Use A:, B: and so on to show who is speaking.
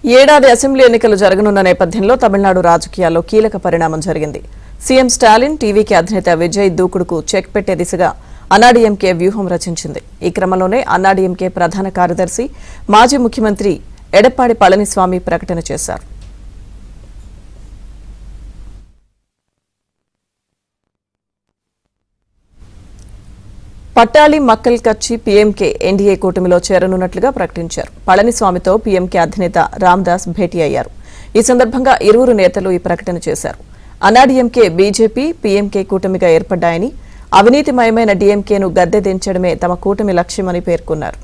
A: ఏడాది అసెంబ్లీ ఎన్నికలు జరగనున్న నేపథ్యంలో తమిళనాడు రాజకీయాల్లో కీలక పరిణామం జరిగింది. సీఎం స్టాలిన్ టీవీకే అధినేత విజయ్ దూకుడుకు చెక్ పెట్టే దిశగా అన్నాడీఎంకే వ్యూహం రచించింది. ఈ క్రమంలోనే అన్నాడీఎంకే ప్రధాన కార్యదర్శి మాజీ ముఖ్యమంత్రి ఎడప్పాడి పళనిస్వామి ప్రకటన చేశారు. పట్టాలి మక్కల్ కచ్చి పీఎంకే ఎన్డీఏ కూటమిలో చేరనున్నట్లుగా ప్రకటించారు. పళనిస్వామితో పీఎంకే అధినేత రామ్దాస్ భేటీ అయ్యారు. ఈ సందర్భంగా ఇరువురు నేతలు ఈ ప్రకటన చేశారు. అన్నాడీఎంకే బీజేపీ పీఎంకే కూటమిగా ఏర్పడ్డాయని, అవినీతిమయమైన డీఎంకేను గద్దె దించడమే తమ కూటమి లక్ష్యమని పేర్కొన్నారు.